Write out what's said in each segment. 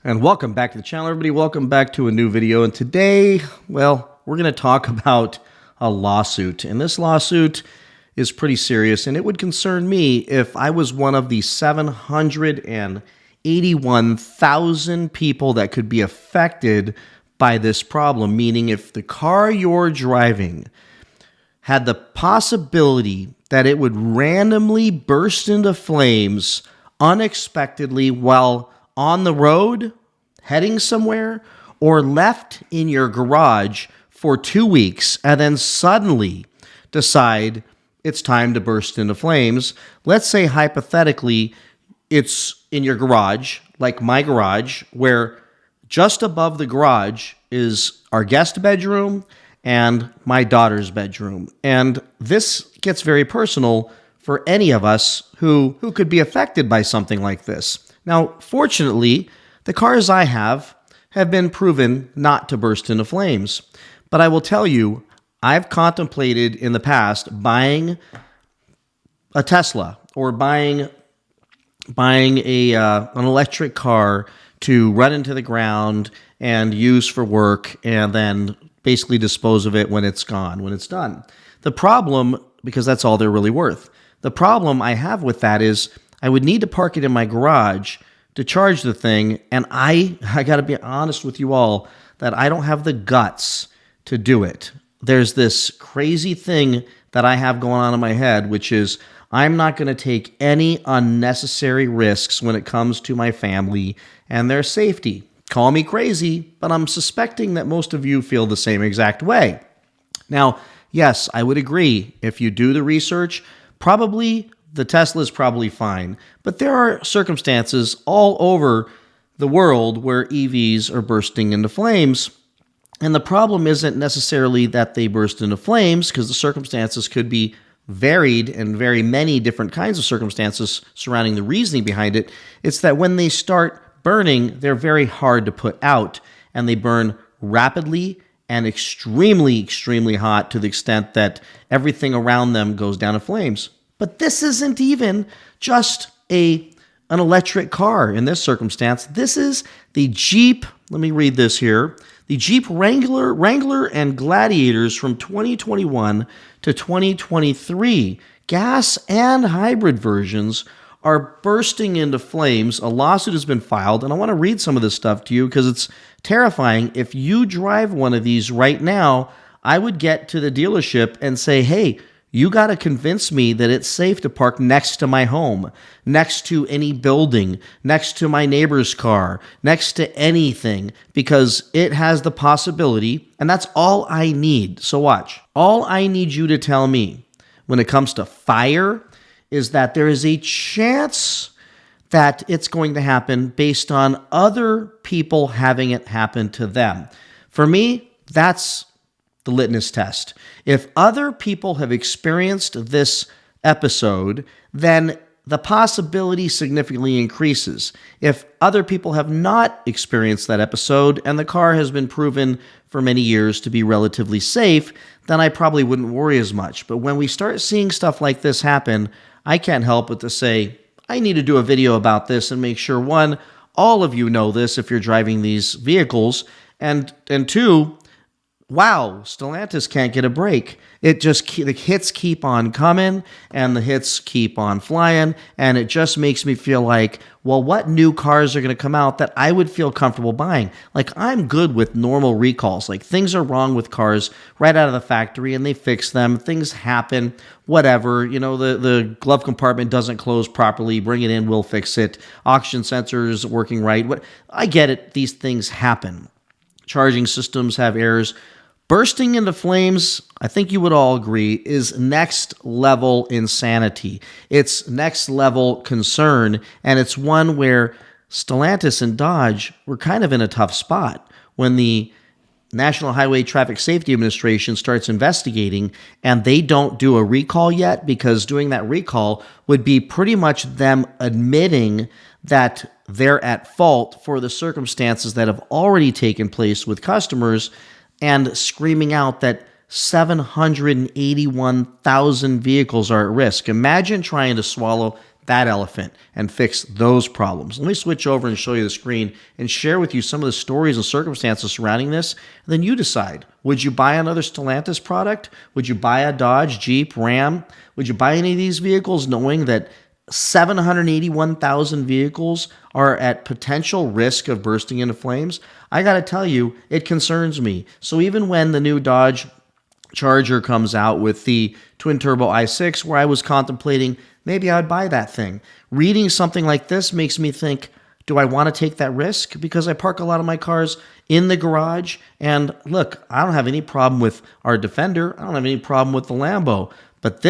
And welcome back to the channel, everybody. Welcome back to a new video. And today, well, we're going to talk about a lawsuit. And this lawsuit is pretty serious, and it would concern me if I was one of the 781,000 people that could be affected by this problem. Meaning, if the car you're driving had the possibility that it would randomly burst into flames unexpectedly while on the road, heading somewhere, or left in your garage for 2 weeks and then suddenly decide it's time to burst into flames. Let's say hypothetically it's in your garage, like my garage, where just above the garage is our guest bedroom and my daughter's bedroom. And this gets very personal for any of us who could be affected by something like this. Now, fortunately, the cars I have been proven not to burst into flames. But I will tell you, I've contemplated in the past buying a Tesla or buying an electric car to run into the ground and use for work and then basically dispose of it when it's gone, when it's done. The problem, because that's all they're really worth, the problem I have with that is I would need to park it in my garage to charge the thing, and I got to be honest with you all that I don't have the guts to do it. There's this crazy thing that I have going on in my head, which is I'm not going to take any unnecessary risks when it comes to my family and their safety. Call me crazy, but I'm suspecting that most of you feel the same exact way. Now, yes, I would agree. If you do the research, probably the Tesla is probably fine. But there are circumstances all over the world where EVs are bursting into flames. And the problem isn't necessarily that they burst into flames, because the circumstances could be varied and very many different kinds of circumstances surrounding the reasoning behind it. It's that when they start burning, they're very hard to put out, and they burn rapidly and extremely, extremely hot to the extent that everything around them goes down in flames. But this isn't even just an electric car in this circumstance. This is the Jeep, let me read this here, the Jeep Wrangler and Gladiators from 2021 to 2023. Gas and hybrid versions are bursting into flames. A lawsuit has been filed, and I want to read some of this stuff to you because it's terrifying. If you drive one of these right now, I would get to the dealership and say, hey, you got to convince me that it's safe to park next to my home, next to any building, next to my neighbor's car, next to anything, because it has the possibility, and that's all I need. So watch. All I need you to tell me when it comes to fire is that there is a chance that it's going to happen based on other people having it happen to them. For me, that's the litmus test. If other people have experienced this episode, then the possibility significantly increases. If other people have not experienced that episode and the car has been proven for many years to be relatively safe, then I probably wouldn't worry as much. But when we start seeing stuff like this happen, I can't help but to say, I need to do a video about this and make sure, one, all of you know this if you're driving these vehicles, and two, wow, Stellantis can't get a break. The hits keep on coming and the hits keep on flying, and it just makes me feel like, well, what new cars are going to come out that I would feel comfortable buying? Like, I'm good with normal recalls. Like, things are wrong with cars right out of the factory and they fix them. Things happen, whatever. You know, the glove compartment doesn't close properly. Bring it in, we'll fix it. Oxygen sensors working right. I get it. These things happen. Charging systems have errors. Bursting into flames, I think you would all agree, is next level insanity. It's next level concern, and it's one where Stellantis and Dodge were kind of in a tough spot when the National Highway Traffic Safety Administration starts investigating, and they don't do a recall yet, because doing that recall would be pretty much them admitting that they're at fault for the circumstances that have already taken place with customers, and screaming out that 781,000 vehicles are at risk. Imagine trying to swallow that elephant and fix those problems. Let me switch over and show you the screen and share with you some of the stories and circumstances surrounding this. And then you decide, would you buy another Stellantis product? Would you buy a Dodge, Jeep, Ram? Would you buy any of these vehicles knowing that 781,000 vehicles are at potential risk of bursting into flames? I got to tell you, it concerns me. So even when the new Dodge Charger comes out with the twin turbo i6, where I was contemplating maybe I would buy that thing, reading something like this makes me think, do I want to take that risk? Because I park a lot of my cars in the garage, and look, I don't have any problem with our Defender. I don't have any problem with the Lambo. But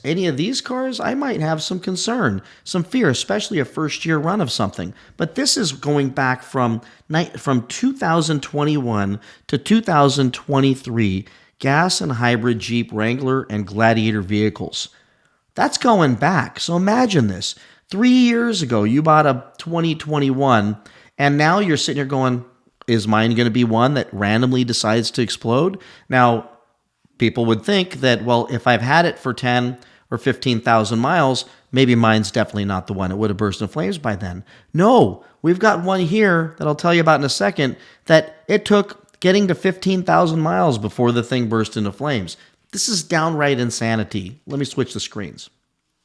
any of these cars, I might have some concern, some fear, especially a first-year run of something. But this is going back from 2021 to 2023, gas and hybrid Jeep Wrangler and Gladiator vehicles. That's going back. So imagine this. 3 years ago, you bought a 2021, and now you're sitting here going, is mine going to be one that randomly decides to explode? Now, people would think that, well, if I've had it for 10 or 15,000 miles, maybe mine's definitely not the one. It would have burst in flames by then. No, we've got one here that I'll tell you about in a second that it took getting to 15,000 miles before the thing burst into flames. This is downright insanity. Let me switch the screens.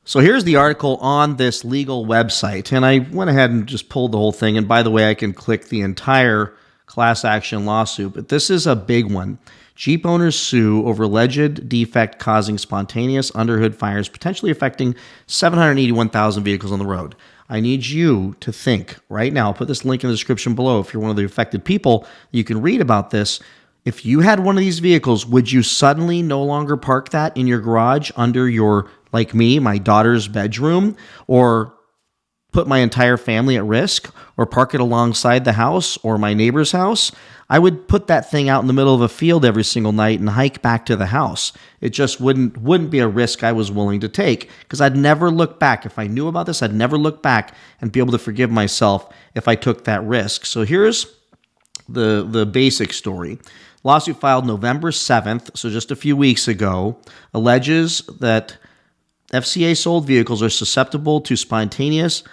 So here's the article on this legal website, and I went ahead and just pulled the whole thing. And by the way, I can click the entire class action lawsuit, but this is a big one. Jeep owners sue over alleged defect causing spontaneous underhood fires, potentially affecting 781,000 vehicles on the road. I need you to think right now. I'll put this link in the description below. If you're one of the affected people, you can read about this. If you had one of these vehicles, would you suddenly no longer park that in your garage under your, like me, my daughter's bedroom, or put my entire family at risk, or park it alongside the house or my neighbor's house? I would put that thing out in the middle of a field every single night and hike back to the house. It just wouldn't be a risk I was willing to take, because I'd never look back. If I knew about this, I'd never look back and be able to forgive myself if I took that risk. So here's the basic story. Lawsuit filed November 7th, so just a few weeks ago, alleges that FCA sold vehicles are susceptible to spontaneous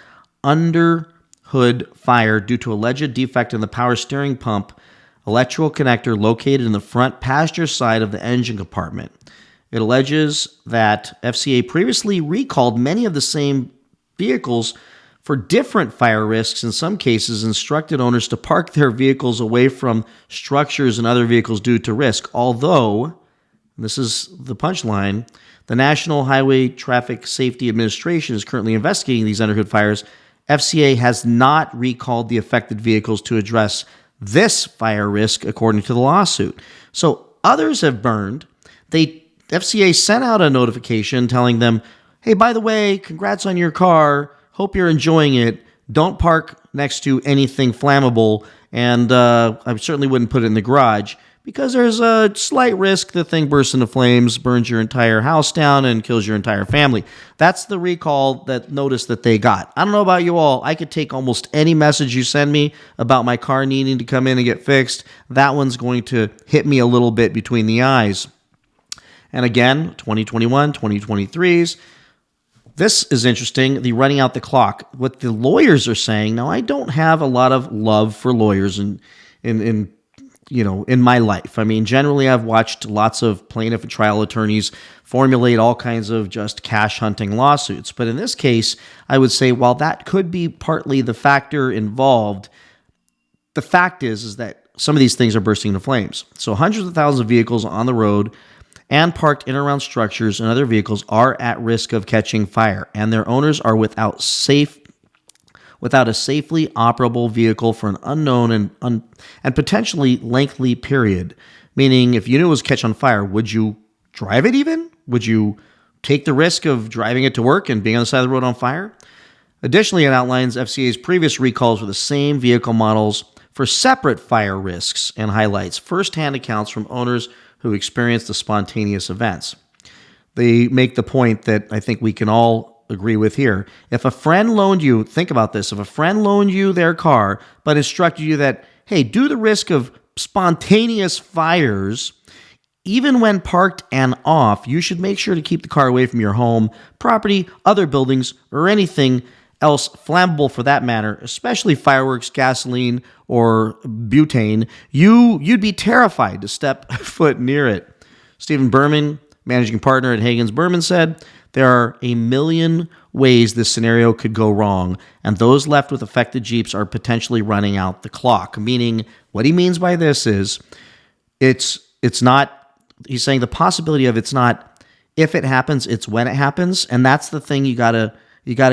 underhood fire due to alleged defect in the power steering pump electrical connector located in the front passenger side of the engine compartment. It alleges that FCA previously recalled many of the same vehicles for different fire risks, in some cases instructed owners to park their vehicles away from structures and other vehicles due to risk. Although, this is the punchline, the National Highway Traffic Safety Administration is currently investigating these underhood fires, FCA has not recalled the affected vehicles to address this fire risk, according to the lawsuit. So others have burned. FCA sent out a notification telling them, hey, by the way, congrats on your car. Hope you're enjoying it. Don't park next to anything flammable. And I certainly wouldn't put it in the garage, because there's a slight risk the thing bursts into flames, burns your entire house down, and kills your entire family. That's the recall notice that they got. I don't know about you all. I could take almost any message you send me about my car needing to come in and get fixed. That one's going to hit me a little bit between the eyes. And again, 2021, 2023s. This is interesting, the running out the clock. What the lawyers are saying, now I don't have a lot of love for lawyers in my life. I mean, generally I've watched lots of plaintiff and trial attorneys formulate all kinds of just cash hunting lawsuits. But in this case, I would say while that could be partly the factor involved, the fact is that some of these things are bursting into flames. So hundreds of thousands of vehicles on the road and parked in and around structures and other vehicles are at risk of catching fire, and their owners are without a safely operable vehicle for an unknown and potentially lengthy period. Meaning, if you knew it was catch on fire, would you drive it even? Would you take the risk of driving it to work and being on the side of the road on fire? Additionally, it outlines FCA's previous recalls for the same vehicle models for separate fire risks and highlights firsthand accounts from owners who experienced the spontaneous events. They make the point that I think we can all agree with here. If a friend loaned you, think about this, if a friend loaned you their car, but instructed you that, hey, due to the risk of spontaneous fires, Even when parked and off, you should make sure to keep the car away from your home, property, other buildings, or anything else flammable for that matter, especially fireworks, gasoline, or butane. You'd be terrified to step foot near it. Stephen Berman, managing partner at Hagens Berman, said, "There are a million ways this scenario could go wrong, and those left with affected Jeeps are potentially running out the clock." Meaning, what he means by this is, it's not, he's saying the possibility of it's not if it happens, it's when it happens. And that's the thing you gotta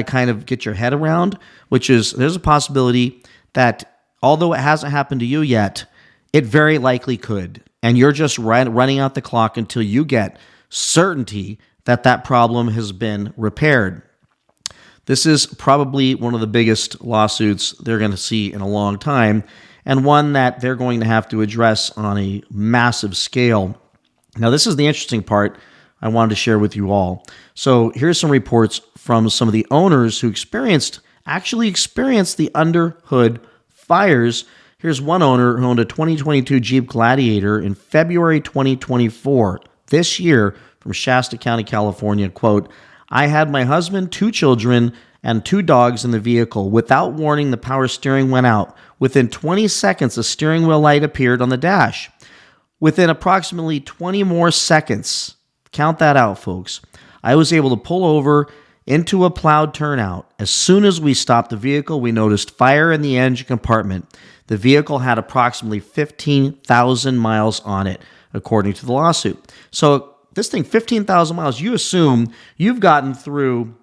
kind of get your head around, which is there's a possibility that although it hasn't happened to you yet, it very likely could. And you're just running out the clock until you get certainty that that problem has been repaired. This is probably one of the biggest lawsuits they're going to see in a long time, and one that they're going to have to address on a massive scale. Now, this is the interesting part I wanted to share with you all. So here's some reports from some of the owners who actually experienced the under hood fires. Here's one owner who owned a 2022 Jeep Gladiator in February 2024, this year, from Shasta County, California. Quote, "I had my husband, 2 children, and 2 dogs in the vehicle. Without warning, the power steering went out. Within 20 seconds, a steering wheel light appeared on the dash. Within approximately 20 more seconds, count that out, folks, I was able to pull over into a plowed turnout. As soon as we stopped the vehicle, we noticed fire in the engine compartment. The vehicle had approximately 15,000 miles on it, according to the lawsuit." So this thing, 15,000 miles, you assume you've gotten through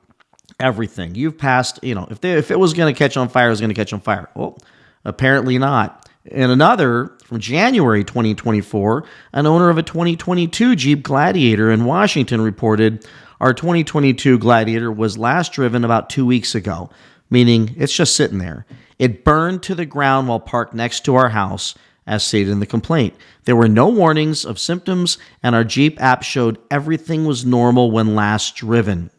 everything. You've passed, if it was going to catch on fire, it was going to catch on fire. Well, apparently not. And another, from January 2024, an owner of a 2022 Jeep Gladiator in Washington reported, "Our 2022 Gladiator was last driven about 2 weeks ago," meaning it's just sitting there. "It burned to the ground while parked next to our house, as stated in the complaint. There were no warnings of symptoms, and our Jeep app showed everything was normal when last driven."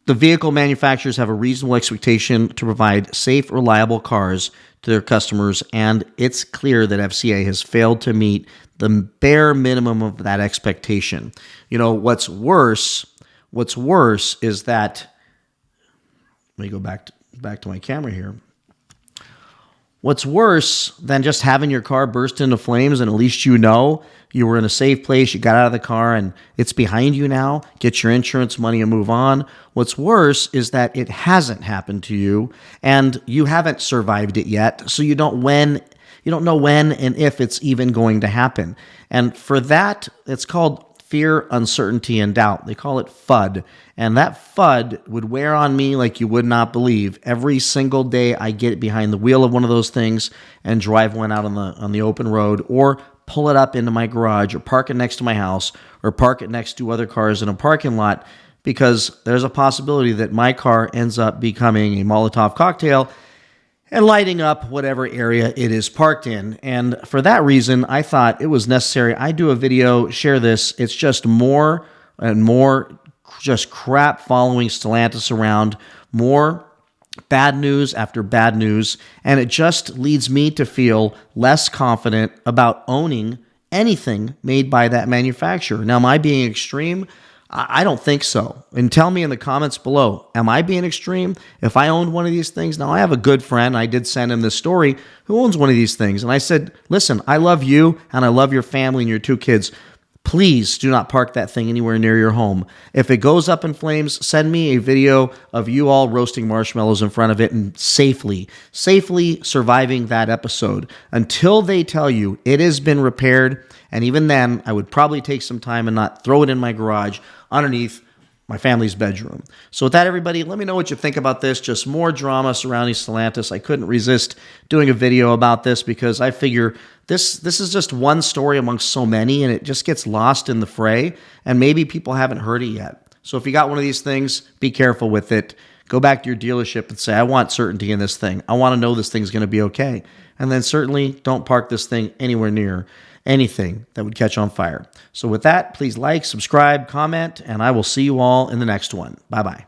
The vehicle manufacturers have a reasonable expectation to provide safe, reliable cars to their customers, and it's clear that FCA has failed to meet the bare minimum of that expectation. What's worse is that, let me go back to my camera here. What's worse than just having your car burst into flames and at least you were in a safe place, you got out of the car and it's behind you now, get your insurance money and move on. What's worse is that it hasn't happened to you and you haven't survived it yet, so you don't know when and if it's even going to happen. And for that, it's called fear, uncertainty, and doubt. They call it FUD. And that FUD would wear on me like you would not believe. Every single day I get behind the wheel of one of those things and drive one out on the open road, or pull it up into my garage, or park it next to my house, or park it next to other cars in a parking lot, because there's a possibility that my car ends up becoming a Molotov cocktail and lighting up whatever area it is parked in. And for that reason, I thought it was necessary I do a video, share this. It's just more and more just crap following Stellantis around, more bad news after bad news, and it just leads me to feel less confident about owning anything made by that manufacturer. Now, am I being extreme? I don't think so. And tell me in the comments below, am I being extreme? If I owned one of these things, now I have a good friend, I did send him this story, who owns one of these things. And I said, listen, I love you and I love your family and your 2 kids. Please do not park that thing anywhere near your home. If it goes up in flames, send me a video of you all roasting marshmallows in front of it and safely surviving that episode until they tell you it has been repaired. And even then, I would probably take some time and not throw it in my garage underneath my family's bedroom. So with that, everybody, let me know what you think about this. Just more drama surrounding Stellantis. I couldn't resist doing a video about this because I figure this is just one story amongst so many, and it just gets lost in the fray, and maybe people haven't heard it yet. So if you got one of these things, be careful with it. Go back to your dealership and say, I want certainty in this thing. I want to know this thing's going to be okay. And then certainly don't park this thing anywhere near anything that would catch on fire. So with that, please like, subscribe, comment, and I will see you all in the next one. Bye-bye.